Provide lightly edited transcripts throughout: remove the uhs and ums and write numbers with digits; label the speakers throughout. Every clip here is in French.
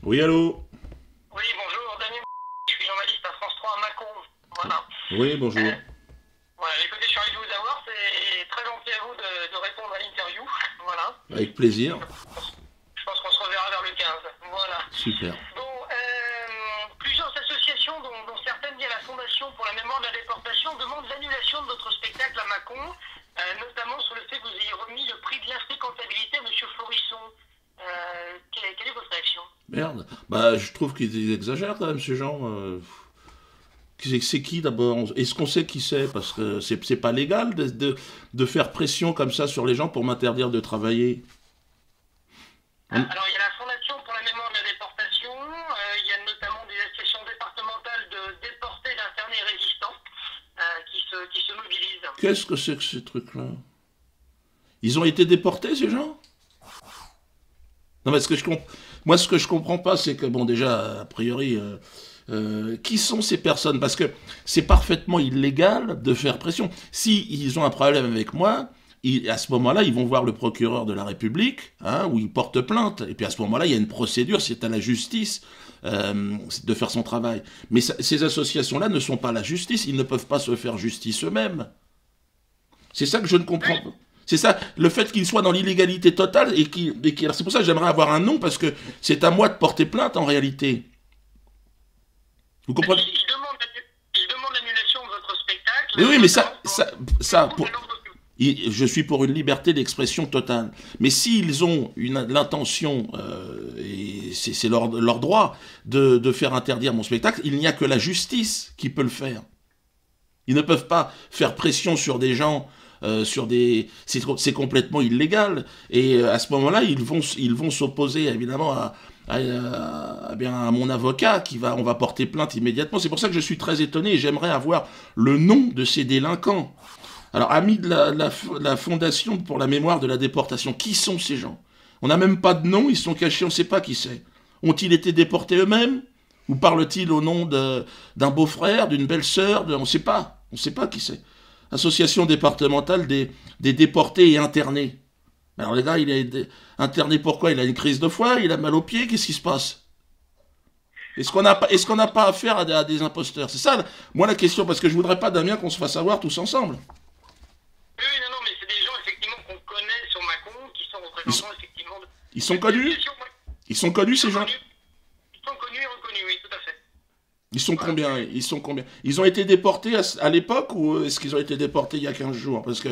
Speaker 1: Oui, allô?
Speaker 2: Oui, bonjour, Daniel. Je suis journaliste à France 3 à Mâcon. Voilà.
Speaker 1: Oui,
Speaker 2: Euh,
Speaker 1: bonjour.
Speaker 2: voilà, écoutez, je suis ravi de vous avoir. C'est très gentil à vous de répondre à l'interview. Voilà.
Speaker 1: Avec plaisir.
Speaker 2: Je pense qu'on se reverra vers le 15. Voilà.
Speaker 1: Super.
Speaker 2: Bon, plusieurs associations, dont certaines liées à la Fondation pour la mémoire de la déportation, demandent l'annulation de votre spectacle à Mâcon, notamment sur le fait que vous ayez remis le prix de l'infréquentabilité à M. Florisson. Quelle est votre réaction?
Speaker 1: Merde. Bah, je trouve qu'ils exagèrent quand même, ces gens. C'est qui d'abord? Est-ce qu'on sait qui c'est? Parce que c'est pas légal de faire pression comme ça sur les gens pour m'interdire de travailler. On-
Speaker 2: Alors, il y a la Fondation pour la mémoire de la déportation, il y a notamment des associations départementales de déportés, d'internés et résistants qui se mobilisent.
Speaker 1: Qu'est-ce que c'est que ces trucs-là? Ils ont été déportés, ces gens? Non, mais moi, ce que je comprends pas, c'est que, bon, déjà, a priori, qui sont ces personnes? Parce que c'est parfaitement illégal de faire pression. Si ils ont un problème avec moi, à ce moment-là, ils vont voir le procureur de la République, hein, où ils portent plainte. Et puis à ce moment-là, il y a une procédure, c'est à la justice de faire son travail. Mais ces associations-là ne sont pas la justice, ils ne peuvent pas se faire justice eux-mêmes. C'est ça que je ne comprends pas. C'est ça, le fait qu'ils soient dans l'illégalité totale c'est pour ça que j'aimerais avoir un nom parce que c'est à moi de porter plainte en réalité. Vous comprenez?
Speaker 2: Ils demandent l'annulation de votre spectacle,
Speaker 1: Oui, oui, mais
Speaker 2: notamment pour
Speaker 1: ça,
Speaker 2: trouble à l'ordre public.
Speaker 1: je suis pour une liberté d'expression totale. Mais s'ils ont l'intention, et c'est leur droit, de faire interdire mon spectacle, il n'y a que la justice qui peut le faire. Ils ne peuvent pas faire pression sur des gens, c'est complètement illégal. Et à ce moment-là, ils vont s'opposer évidemment à mon avocat on va porter plainte immédiatement. C'est pour ça que je suis très étonné et j'aimerais avoir le nom de ces délinquants. Alors, amis de la Fondation pour la mémoire de la déportation, qui sont ces gens? On n'a même pas de nom, ils sont cachés, on ne sait pas qui c'est. Ont-ils été déportés eux-mêmes? Ou parle-t-il au nom d'un beau-frère, d'une belle-sœur? On ne sait pas. On ne sait pas qui c'est. Association départementale des déportés et internés. Alors les gars, il est interné pourquoi? Il a une crise de foie? Il a mal aux pieds? Qu'est-ce qui se passe? Est-ce qu'on n'a pas affaire à des imposteurs? C'est ça, moi, la question, parce que je voudrais pas, Damien, qu'on se fasse avoir tous ensemble.
Speaker 2: Oui, oui, non, non, mais c'est des gens effectivement qu'on connaît sur Mâcon, qui sont
Speaker 1: Ils sont,
Speaker 2: représentants effectivement
Speaker 1: ils sont connus?
Speaker 2: d'associations.
Speaker 1: Ils sont connus,
Speaker 2: Ils
Speaker 1: ces
Speaker 2: sont
Speaker 1: gens?
Speaker 2: connus, ils sont connus et reconnus, oui, tout à fait.
Speaker 1: Ils sont
Speaker 2: Voilà.
Speaker 1: combien? Ils sont combien? Ils ont été déportés à l'époque ou est-ce qu'ils ont été déportés il y a 15 jours? Parce que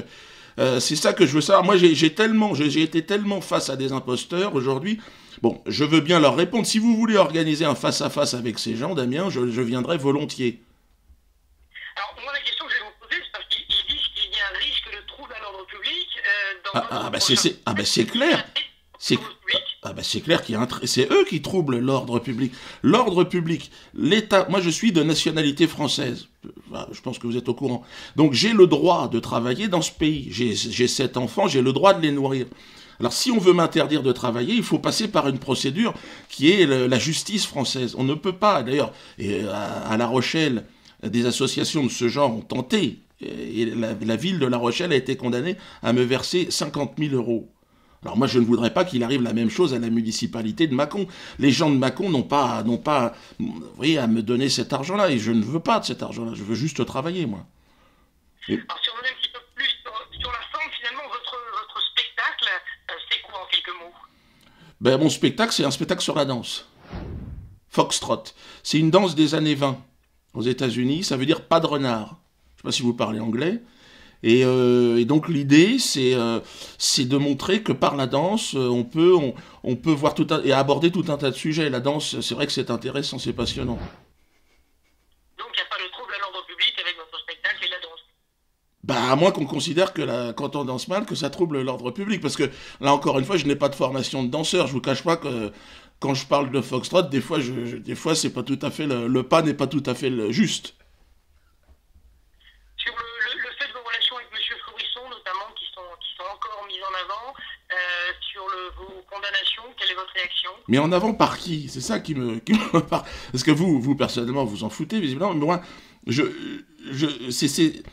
Speaker 1: c'est ça que je veux savoir. Moi, j'ai été tellement face à des imposteurs aujourd'hui. Bon, je veux bien leur répondre. Si vous voulez organiser un face-à-face avec ces gens, Damien, je viendrai volontiers.
Speaker 2: Alors, moi, la question que je vais vous poser, c'est parce qu'ils disent qu'il y a un risque de trouble à l'ordre public dans votre
Speaker 1: Bah
Speaker 2: prochain
Speaker 1: ah, bah,
Speaker 2: spectacle.
Speaker 1: c'est
Speaker 2: Il y a
Speaker 1: clair.
Speaker 2: un risque
Speaker 1: C'est
Speaker 2: de l'ordre public.
Speaker 1: bah, c'est clair qu'il y a c'est eux qui troublent l'ordre public. L'ordre public, l'État. Moi, je suis de nationalité française. Bah, je pense que vous êtes au courant. Donc, j'ai le droit de travailler dans ce pays. J'ai 7 enfants, j'ai le droit de les nourrir. Alors, si on veut m'interdire de travailler, il faut passer par une procédure qui est la justice française. On ne peut pas, d'ailleurs, à La Rochelle, des associations de ce genre ont tenté. Et la ville de La Rochelle a été condamnée à me verser 50 000 euros. Alors moi, je ne voudrais pas qu'il arrive la même chose à la municipalité de Mâcon. Les gens de Mâcon n'ont pas, vous voyez, à me donner cet argent-là. Et je ne veux pas de cet argent-là. Je veux juste travailler, moi. Et,
Speaker 2: Alors, si on revenait un petit peu plus sur la forme, finalement, votre spectacle, c'est quoi en quelques mots?
Speaker 1: ben, mon spectacle, c'est un spectacle sur la danse. Foxtrot. C'est une danse des années 20 aux États-Unis. Ça veut dire pas de renard. Je ne sais pas si vous parlez anglais. Et donc l'idée, c'est de montrer que par la danse, on peut voir et aborder tout un tas de sujets. La danse, c'est vrai que c'est intéressant, c'est passionnant.
Speaker 2: Donc, il n'y a pas de trouble à l'ordre public avec votre spectacle et la danse.
Speaker 1: Bah, à moins qu'on considère que quand on danse mal, que ça trouble l'ordre public. Parce que là, encore une fois, je n'ai pas de formation de danseur. Je vous cache pas que quand je parle de foxtrot, des fois, des fois, c'est pas tout à fait le pas n'est pas tout à fait le juste.
Speaker 2: Sur le fait de vos relations avec M. Florisson, notamment, qui sont encore mises en avant, sur vos condamnations, quelle est votre réaction?
Speaker 1: Mais en avant par qui? C'est ça qui me parle. Parce que vous personnellement, vous en foutez visiblement. Mais moi, je, c'est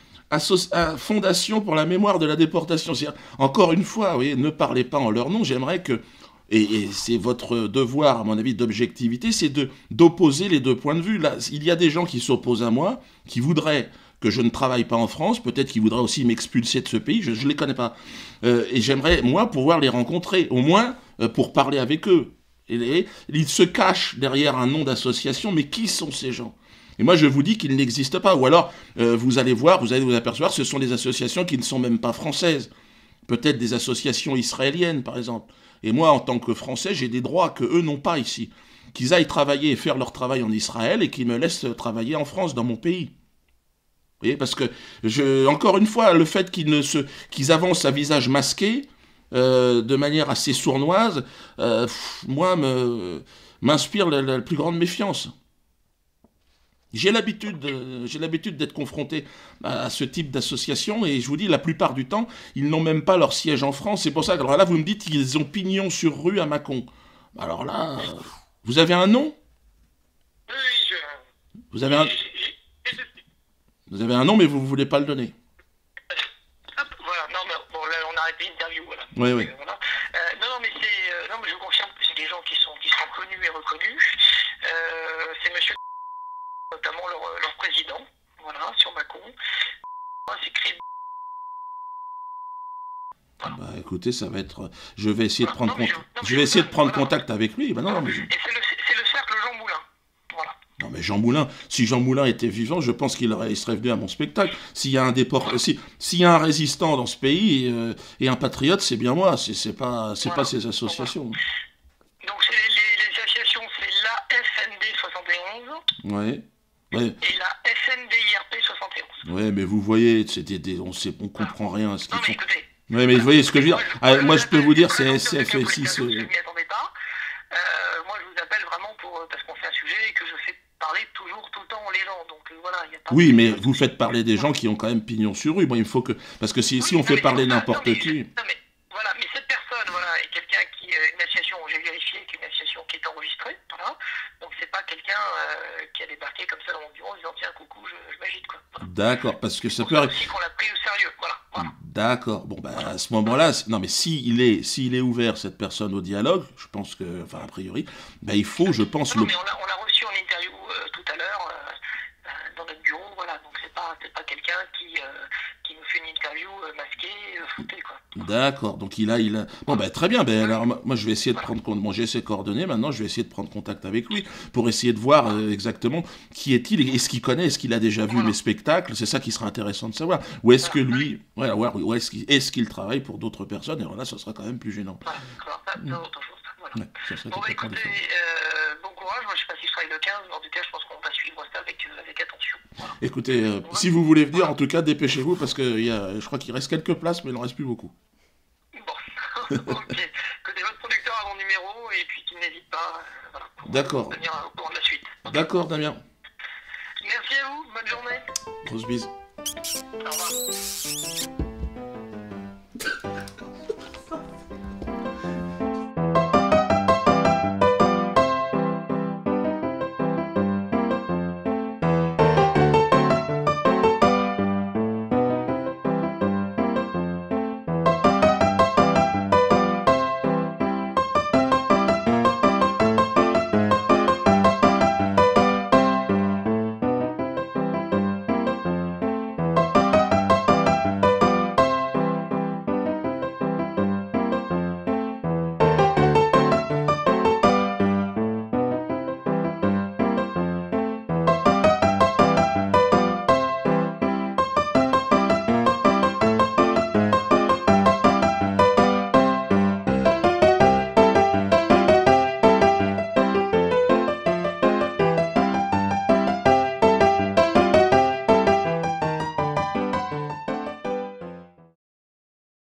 Speaker 1: Fondation pour la mémoire de la déportation. Encore une fois, vous voyez, ne parlez pas en leur nom. J'aimerais que et c'est votre devoir, à mon avis, d'objectivité, c'est d'opposer les deux points de vue. Là, il y a des gens qui s'opposent à moi, qui voudraient que je ne travaille pas en France, peut-être qu'ils voudraient aussi m'expulser de ce pays, je ne les connais pas. Et j'aimerais, moi, pouvoir les rencontrer, au moins pour parler avec eux. Et ils se cachent derrière un nom d'association, mais qui sont ces gens? Et moi, je vous dis qu'ils n'existent pas. Ou alors, vous allez voir, vous allez vous apercevoir, ce sont des associations qui ne sont même pas françaises. Peut-être des associations israéliennes, par exemple. Et moi, en tant que Français, j'ai des droits que eux n'ont pas ici. Qu'ils aillent travailler et faire leur travail en Israël et qu'ils me laissent travailler en France, dans mon pays. Vous voyez, parce que, encore une fois, le fait qu'ils avancent à visage masqué, de manière assez sournoise, moi, m'inspire la plus grande méfiance. J'ai l'habitude d'être confronté à ce type d'association, et je vous dis, la plupart du temps, ils n'ont même pas leur siège en France. C'est pour ça que, alors là, vous me dites qu'ils ont pignon sur rue à Mâcon. Alors là, vous avez un nom?
Speaker 2: Oui,
Speaker 1: Vous avez un nom, mais vous ne voulez pas le donner.
Speaker 2: hop, voilà, non, mais bon, là, on a arrêté l'interview, voilà.
Speaker 1: Oui, oui.
Speaker 2: Voilà. Non, mais non, mais je vous confirme que c'est des gens qui sont connus et reconnus. C'est monsieur, notamment leur président, voilà, sur Mâcon. C'est écrit.
Speaker 1: Bah écoutez, ça va être. Je vais essayer de prendre
Speaker 2: Non, mais
Speaker 1: contact.
Speaker 2: non, mais
Speaker 1: Je vais essayer de prendre
Speaker 2: voilà.
Speaker 1: contact avec lui. Bah non, mais
Speaker 2: Et c'est le cercle Jean Moulin. Voilà.
Speaker 1: non, mais Jean Moulin, si Jean Moulin était vivant, je pense qu'il serait venu à mon spectacle. S'il y a s'il y a un résistant dans ce pays et un patriote, c'est bien moi. C'est pas ces associations.
Speaker 2: Donc les associations, c'est la FND 71
Speaker 1: Ouais. Ouais.
Speaker 2: et la FNDIRP 71.
Speaker 1: Ouais, mais vous voyez, on comprend rien à ce qu'ils
Speaker 2: Non, mais
Speaker 1: font.
Speaker 2: écoutez.
Speaker 1: Ouais, mais vous voyez ce que je veux dire. Moi, je peux vous dire, c'est SFSI.
Speaker 2: Je ne m'y attendais pas. Moi, je vous appelle vraiment parce qu'on fait un sujet et que je fais parler toujours, tout le temps les gens. Donc voilà, il y a pas.
Speaker 1: Oui, mais vous faites parler des gens qui ont quand même pignon sur rue. Bon, il faut que. Parce que si on fait parler n'importe qui.
Speaker 2: Non, mais voilà, mais cette personne, voilà, est quelqu'un qui. Une association, j'ai vérifié, qui est une association qui est enregistrée. Voilà. Donc c'est pas quelqu'un qui a débarqué comme ça dans mon bureau en disant tiens, coucou, je m'agite, quoi. Voilà.
Speaker 1: D'accord, parce que ça peut
Speaker 2: C'est
Speaker 1: arriver.
Speaker 2: aussi qu'on l'a pris au sérieux. Voilà.
Speaker 1: D'accord. Bon, bah, à ce moment-là, non, mais s'il est ouvert, cette personne, au dialogue, je pense que, enfin, a priori, bah, il faut, je pense,
Speaker 2: Non, mais on l'a reçu en interview tout à l'heure dans notre bureau, voilà. Donc c'est pas quelqu'un qui nous fait une interview masquée, floutée, quoi.
Speaker 1: D'accord. Donc il a. Bon, bah, très bien. Ben, alors, moi, je vais essayer de prendre compte. Bon, j'ai ses coordonnées. Maintenant, je vais essayer de prendre contact avec lui pour essayer de voir exactement qui est-il et est-ce qu'il connaît, est-ce qu'il a déjà vu mes spectacles. C'est ça qui sera intéressant de savoir. Ou est-ce que lui, voilà, ou est-ce qu'il travaille pour d'autres personnes. Et alors là, ça sera quand même plus gênant.
Speaker 2: Voilà, c'est autre chose. Voilà.
Speaker 1: Ouais, ça serait
Speaker 2: Bon, bah,
Speaker 1: complètement
Speaker 2: écoutez,
Speaker 1: différent.
Speaker 2: bon courage. Moi, je sais pas si je travaille le 15, mais en tout cas, je pense qu'on va suivre ça avec attention. Voilà.
Speaker 1: Écoutez, si vous voulez venir, en tout cas, dépêchez-vous parce que je crois qu'il reste quelques places, mais il n'en reste plus beaucoup.
Speaker 2: Bon, ok. Écoutez, votre producteur a mon numéro et puis qu'il n'hésite pas, voilà, pour
Speaker 1: D'accord.
Speaker 2: venir au courant de la suite.
Speaker 1: D'accord, Damien.
Speaker 2: Merci à vous, bonne journée.
Speaker 1: Grosse bise.
Speaker 2: Au revoir.